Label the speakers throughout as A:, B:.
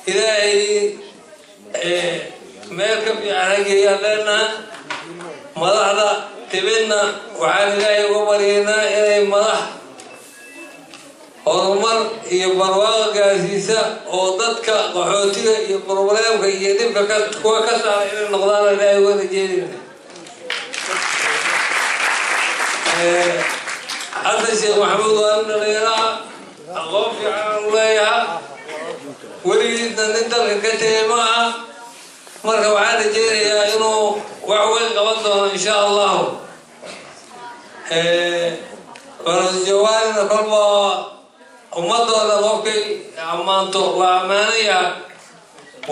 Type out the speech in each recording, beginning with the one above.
A: إلهي مالك بيعناقي لنا مضحنا تبنا وعن إلهي وبرينا إلهي مضح horumar iyo barwaaqo gaarsiisa oo dadka qaxootiga iyo problemka iyo dhibka kuwa ka saaray inay noqdaan Ilaahay wada jeedina hadda Sheekh Maxamed waan dhalinyarada aqoon fiican u leeyahay weligiisna nin dalka ka tegay maaha marka waxaan rajeynayaa inuu wax weyn qaban doono insha Allah warjawaanina kolba ummadooda qofkay ammaanto waa ammaanaya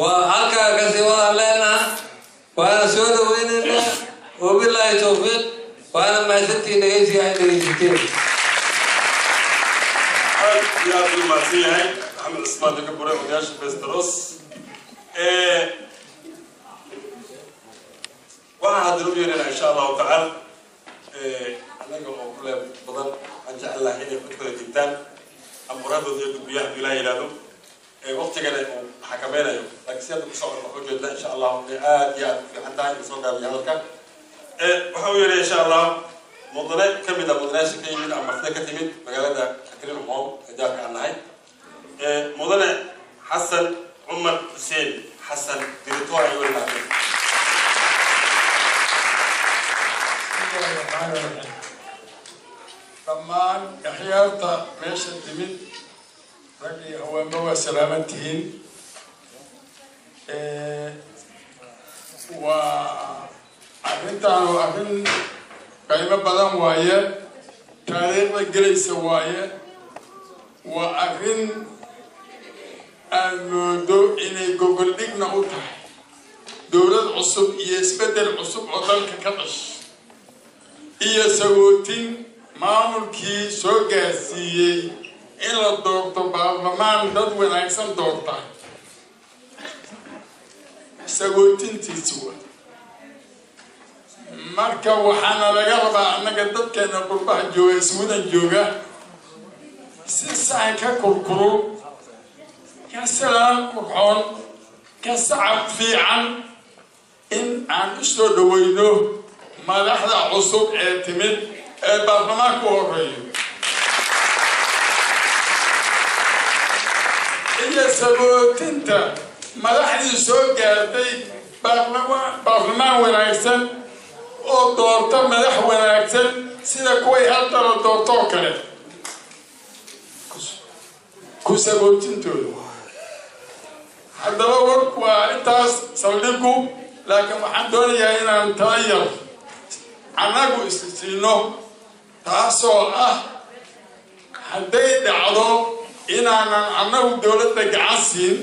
A: waa halkaa kasi wada leenaha waana soo dhaweynaynaa wabilaahi tawfiiq waana mahadsantiin dhegeysiga ay dhegeysateen
B: يا أبو المعزية محمد اسماء دكبورة ودياش بستروس وأنا هدرو بينا إن شاء الله تعالى أنا أقول كل بدل أن شاء الله حين يكون جدا أمراض ذي بيها بلا يلادو وقت كده حكمنا يوم لكن سيادة بصور الحجة إن شاء الله يا في حتى يصور قبل هذا وحاول إن شاء الله مدرج كم إذا مدرج كي من أمريكا كتير مجالات كثير مهم إذا كان هاي مدرج حسن عمر حسين حسن دكتور يقول لنا
C: طمان إحياطة ماشي الدمين رجلي هو مو سلامتهين وعرفتها وعرفن قيمة بدن واية تاريخ الجليس واية وعرفن الموضوع إني جوجل ليك نقطة دولة عصب يسبدل عصب عضلك كبش هي سوتين maamulkii soo gaarsiiyey in la doorto baarlamaan dad wanaagsan doorta sagootintiisu marka waxaana laga rabaa annaga dadkeena qurbaha jooga ismudan jooga si sax ka kurkurul ka salaam qurxoon ka sacab fiican in aan u soo dhaweyno madaxda cusub ee timid البرلمان كوري إذا سبوت أنت ما راح يسوق جاتي برلمان وناكسن أو دورته ما راح وناكسن سيدا كوي هالتر دورته كله كسبوت أنتو هذا الوقت وإنتاس صدقوا لكن ما حدوني هنا نتغير عناقو استثنو تاسو hadday dhacdo inaanan annagu dawladda gacansiin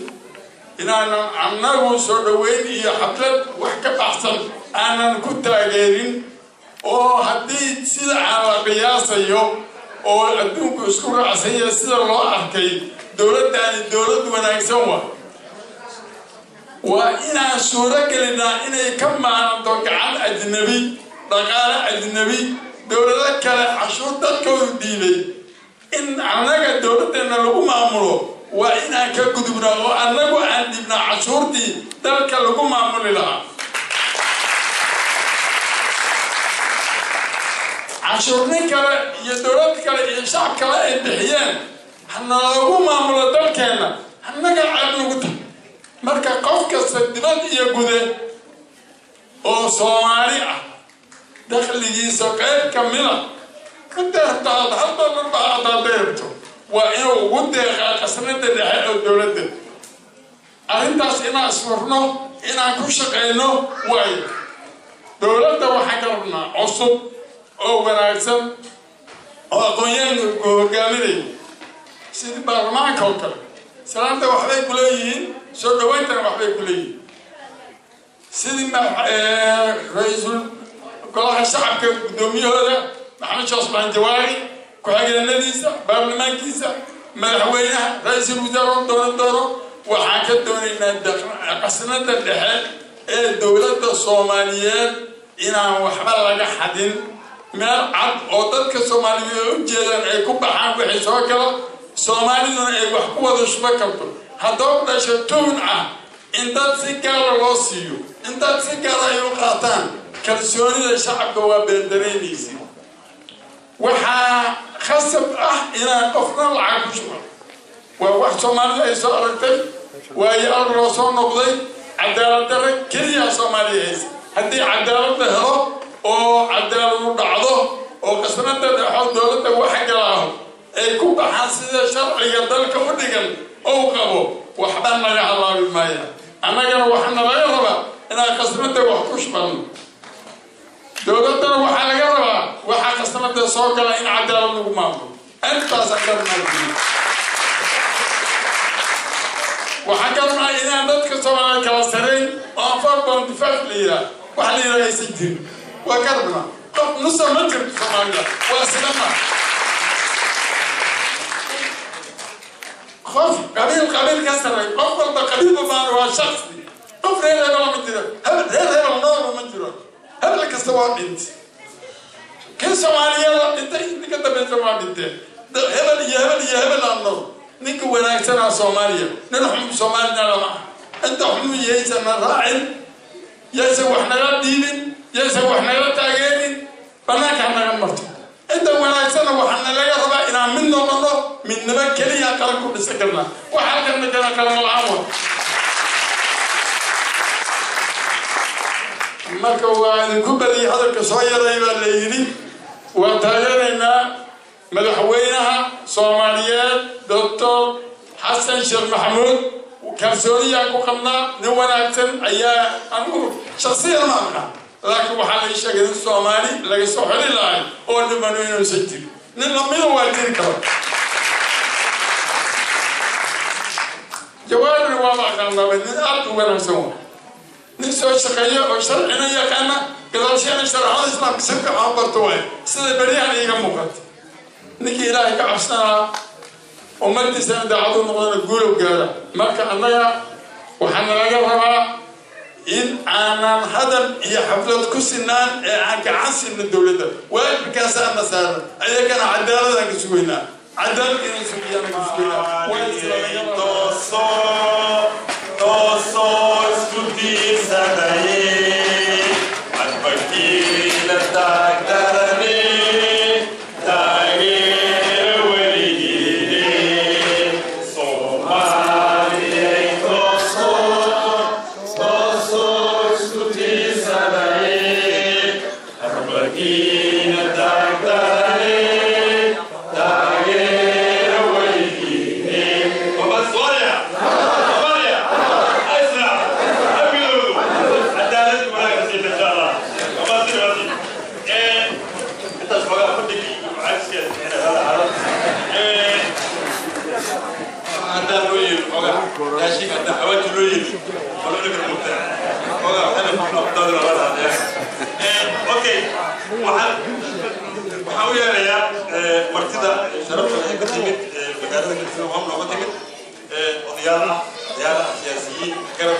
C: inaanan annagu soo dhaweyn iyo xaflad wax ka baxsan aanan ku taageerin oo haddii sida aan la qiyaasayo oo adduunku isku raacsanya sida loo arkay dawladdaani dawlad wanaagsan waa inaan suuro gelinaa inay ka maaranto gacan ajnabi dhaqaale ajnabi dawlado kale cashuur dadkoodu dhiibay in annaga dawladdeena lagu maamulo waa inaan ka gudubnaa oo annagu aan dhiibnaa cashuurtii dalka lagu maamuli lahaa cashuurnin kale iyo dawlad kale iyo shacab kale ay bixiyeen hana lagu maamulo dalkeena annaga ceeb nagu tahay marka qof kasta dibad iyo gude oo Soomaali ah dakhligiisa qayb kamida كنت هذا هذا بيرتو وإنه ودي قصنة ده الدولة أنت أصلا أسمعنا إن أكوش قينو وايد دولة وحكرنا عصب أو بناكسم أو قيان وجامري سيد برمان كوكر سلام ده وحبي كليين شو دويت أنا وحبي كليين سيد ما رئيس كل الشعب كدومي هذا محمد شاصبان جواري كحاجة الناديسة برلمان كيسة مدحوينه رئيس الوزراء دورو وحاكت دونينا قصنا الدحال الدولة الصومالية إنا وحبا لغا حدين من العرض أوضتك الصومالية جيدا أي كوبا حاكو حسوكرا صوماليون أي وحكوة شبكرتو haddoo dhasho tuun in dad si gaara loo siiyo in dad si gaara ay u qaataan kalsoonida shacabka waa beeldareynaysi waxaa khasab inaan qofna lacag ku shubo waa wax Soomaaliya ay soo aragtay waayo loo soo noqday cadaalad darro keliya Soomaaliya haysa haddii cadaalad la helo oo cadaalad u dhacdo oo qasnada dhaxal dowladda waxa galaaho ay ku baxaan sida sharciga dalka u dhigan oo qabo waxba naga halaabi maayo annagana waxaan laga rabaa inaan qasnada wax ku shubano dowladda waxaa laga rabaa waxa qasnada soo gala in cadaalad lagu maamulo intaas akan maamulo waxaan kalma inaan dadka Soomaaliya kala sareyn oo farban difaac liya wax liya ay sidin waa karma qof nusa ma jirto Soomaaliya waa sidama خوف قبيل كسر قف القبيل ما هو شخص قف هذا ما مدير هذا النور ما مدير هذا كسواد انت كل سواليا انت كنت بنت ما بنت هبل النور نيك وين سنه سوماليا نحن سومالنا لما انت حلو يسمى راعي يسوي احنا دينين يسوي احنا تاجرين بناك احنا مرت انت وين سنه وحنا لا يرضى ان منه من نبك كليا قالكم بسكرنا وحالنا كنا كلام العام marka waan ku bari hadalka soo yaray baa la yiri waa taageerayna madaxweynaha Soomaaliyeed Dr. Xassan Sheekh Maxamuud kalsooniya ku qabnaa nin wanaagsan ayaa anigu shakhsiyan ma aha laakiin waxa la sheegay in Soomaali laga soo xili lahay oo niman inuu sajid nin lamida waa jiri karo jawaabna waa ma aqaanaa nin aad u wanaagsan نسوي شقية أو شرعنا يا كنا كذا شيء أنا شرع هذا الإسلام كسبك عم برتوي سيد بريان يجمع مقت نكى إلهي كعبسنا ومدي سنة دعوة نقول نقول وقاله ما كان يا وحنا نجربها إن أنا هذا هي حفلة كسنان عن كعنس من الدولة وين بكاسة مسار أي كان عدالة نسوينا عدالة نسوينا نسوينا وين
B: Tosos tutti sadai, al-bakina taktarani, Taageero weligine, Soomaaliya tosos tutti sadai, al-bakina taktarani, Taageero weligine. يا شيخ أنت حاولت لويل ولا لك المبتدع والله أنا في الأفضل ولا أوكي وحاول يا مرتدى شرفت الحين كتيمت مقالة كتير وهم لو كتيمت ضيارة سياسيين كرف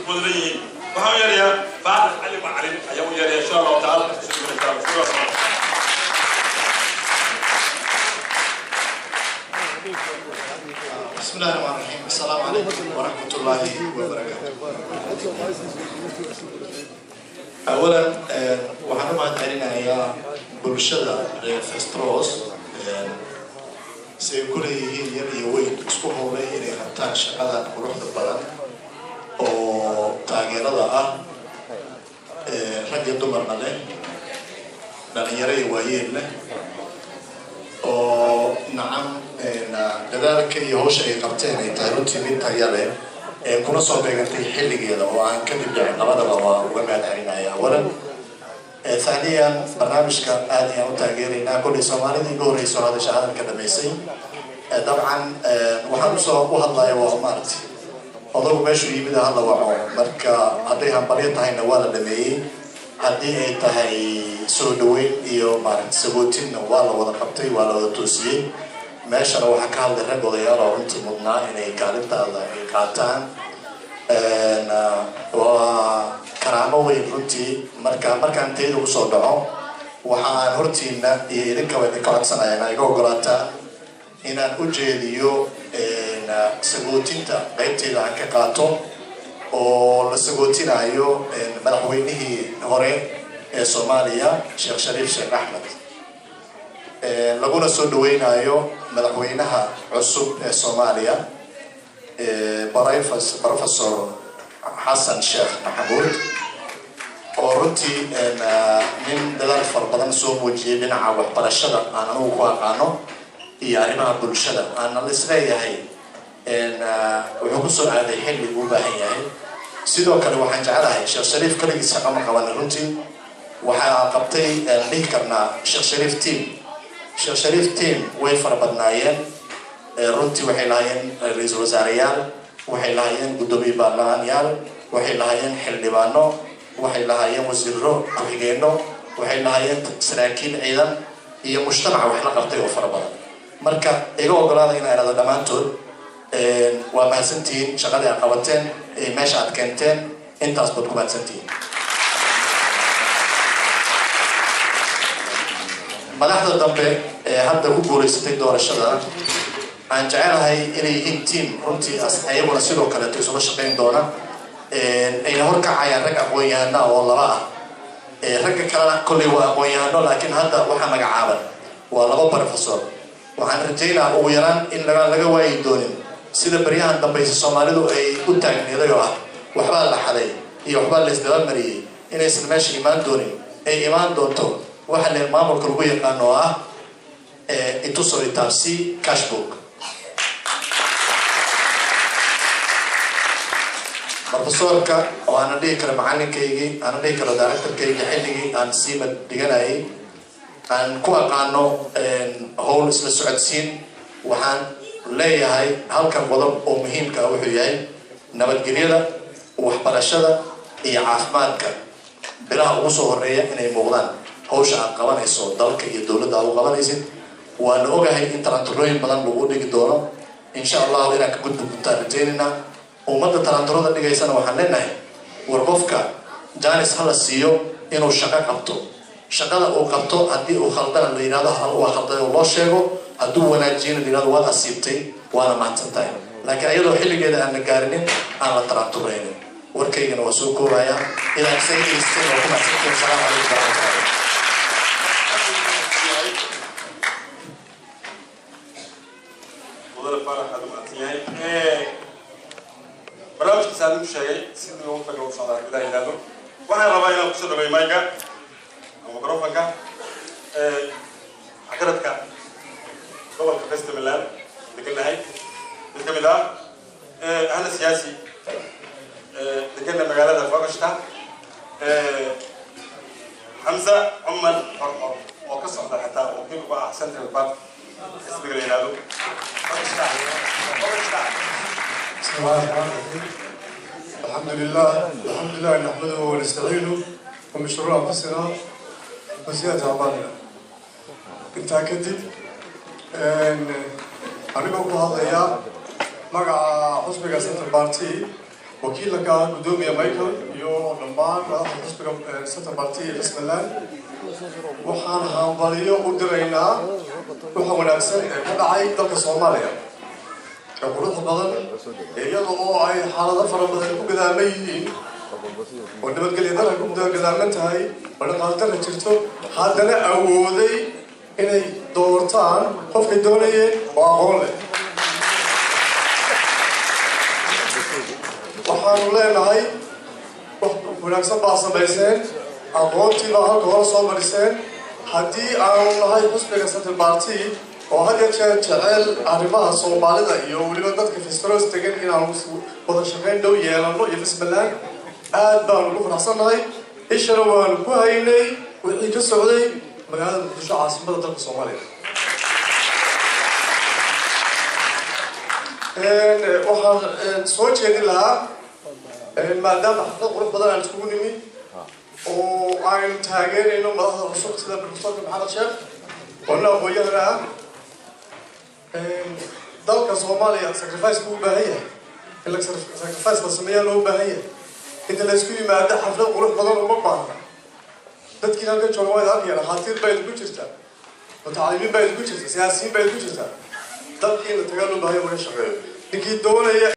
B: مدريين وحاول يا بعد علم علم أيام يا إن شاء الله تعالى
D: بسم الله الرحمن الرحيم السلام عليكم ورحمة الله وبركاته أولا وحنا ما تعلينا يا برشلة فستروس سيكون هي يوين اسمه لي إلى حتى شغلة وروح البلد أو تاجر الله رجل دمر ماله لأن يري وين له أو نعم dadaalka iyo hawsha ay qabteen ay tahay runtii mid tayo leh kuna soo beegantay xilligeeda oo aan ka dib dhicin labadaba waa uga mahadcelinaya awalan ثانيا برنامجك آدي أو تاجرنا كل سومالي يقول رئيس هذا شهادة كدميسي طبعا وحنصو وهلا يوامرت أضرب ماشي يبدأ هلا وعوم مركا هذه هم بريت هاي نوال دمي هذه تهاي سودوين إيو مارت سبوتين نوال ولا قبتي ولا توسي ماشي لو حكى هذا الرجل يا رب أنت مضنا إن كانت هذا كاتان وكرامة وينرتي مركا أنتي وصدقه وحان هرتينا يدك ويدك عكسنا يعني يقول قراتا إن أوجيليو إن sagootinta qaybteeda aan ka qaato oo la sagootinayo madaxweynihii hore ee Soomaaliya Sheekh Sheekh Axmed laguna soo dhaweynayo madaxweynaha cusub ee Soomaaliya Professor Xassan Sheekh Maxamuud oo runtii nin dadaal fara badan soo muujiyay dhinaca waxbarashada aan anigu ku aqaano iyo arrimaha bulshada aan la isleeyahay wuxuu ku soo aaday xilli uu baahan yahay sidoo kale waxaan jecelahay Sheekh Shariif kaligiisa qama qaban runtii waxaa qabtay dhihi karnaa Sheekh Shariif team way fara badnaayeen runtii waxay lahaayeen ra'iisul wasaareyaal waxay lahaayeen gudoomiye baarlamaanyaal waxay lahaayeen xildhibaano waxay lahaayeen wasiirro ku-xigeenno waxay lahaayeen saraakiil ciidan iyo mujtamac wax la qabtay oo fara badan marka iga ogolaada in ay raado dhammaantood waa mahadsantihiin shaqadii aad qabateen meesha aad keenteen intaas baad ku mahadsantihiin madaxda dambe ee hadda ku guulaysatay doorashada aan jecelahay inay yihiin team runtii ayaguna sidoo kale isula shaqayn doona ayna horkacayaan rag aqoon-yahano oo laba ah ragga kalena kolley waa aqoon-yahano laakiin hadda waxaa magacaaban waa 2 professor waxaan rajaynayaa ugu yaraan in laga waayi doonin sida baryahan dambaysa Soomaalidu ay u taagneeday oo ah waxbaa la xaday iyo waxbaa la isdaba mariyay inaysan meesha imaan doonin ay imaan doonto waxa la maamulka lagu yaqaan oo ah ituso itaabsi cashbook professorka oo aan dhihi karo macalinkaygii aan dhihi karo directorkaygii xilligii aan siima dhiganayay aan ku aqaano howl isla socodsiin waxaan leeyahay halkan qodob oo muhiimka ah wuxuu yahay nabadgelyada waxbarashada iyo caafimaadka bilaha ugu soo horeeya inay muuqdaan hawsha aad qabanayso dalka iyo dowladda aad u qabanaysid waan ogahay in taranturooyin badan lagu dhigi doono insha Allah inaan ka gudbo doontaan rajaynayna ummadda taranturada dhigaysana waxaan leenahay war qofka jaanis hala siiyo inuu shaqo qabto shaqada uu qabto haddii uu khaldana la yiraahdo hal waa khaldan oo loo sheego hadduu wanaajiyana la yiraahdo waad asiibtay waana mahadsantahay laakiin ayadoo xilligeeda aan la gaarinin aan la taranturaynin warkaygana waa soo koobaya ilaa sayidkiisana oo ku mahadsantahay salaamu calaykum warahmatullahi
B: برنامج كسادم شيء سيدنا وفق وصلاة الله يلاذو وأنا ربنا قصد بيمايكا وميكروفونكا عقدتك قبل كفست ملان لكن هاي الكمدة أهل سياسي لكن مجالات فوقشتا حمزة عمر وقصة حتى وكيف بقى أحسن الباب اسمه يلاذو فوقشتا
E: الحمد لله نحمده ونستعينه ومن شرور انفسنا وسيئات اعمالنا. كنت اكدب aniga ku hadlaya magaca xusbiga Center Party wakiilka gudoomiye Michael iyo dhammaan madaxda xusbiga Center Party Xassan waxaan hambalyo u diraynaa waxa wanaagsan ee ka dhacay dalka Soomaaliya quruxda badan iyadoo ay xaalado fara badan ku gadaaman yihiin oo nabadgelyada ku gadaaman tahay dhaqaalaha jirto haddana awooday inay doortaan qofka doonaya oo aqoon leh waxaanu leenahay wax wanaagsan baa samayseen aqoontii baa halka hore soo mariseen haddii aanu nahay xusbiga Center Party oo hadda jecel arrimaha Soomaalida iyo waliba dadka Västerås degan inaan wada shaqeyn dhow yeelano iyo Xassan aad baan ugu faraxsanahay ishana waan ku haynay wixii ka socday magaalada Muqdisho caasimadda dalka Soomaaliya waxaan soo jeedin lahaa maadaama xaflad qurux badan aan iskugu nimi oo aynu taageerayno madaxda cusub sida Professor Maxamed Sheekh oo aqoon-yahan ah dalka Soomaaliya sacrifice buu baahan yahay in la sacrifice la sameeyo loo baahan yahay inta la isku yimaado xaflad qurux badan oo ma baahna dadkii halka jooga way arkayaan khatiir bay ku jirtaa mutacalimiin bay ku jirtaa siyaasiyiin bay ku jirtaa dalkii la tagaa loo baahan yahay shaqeeyo ninkii doonaya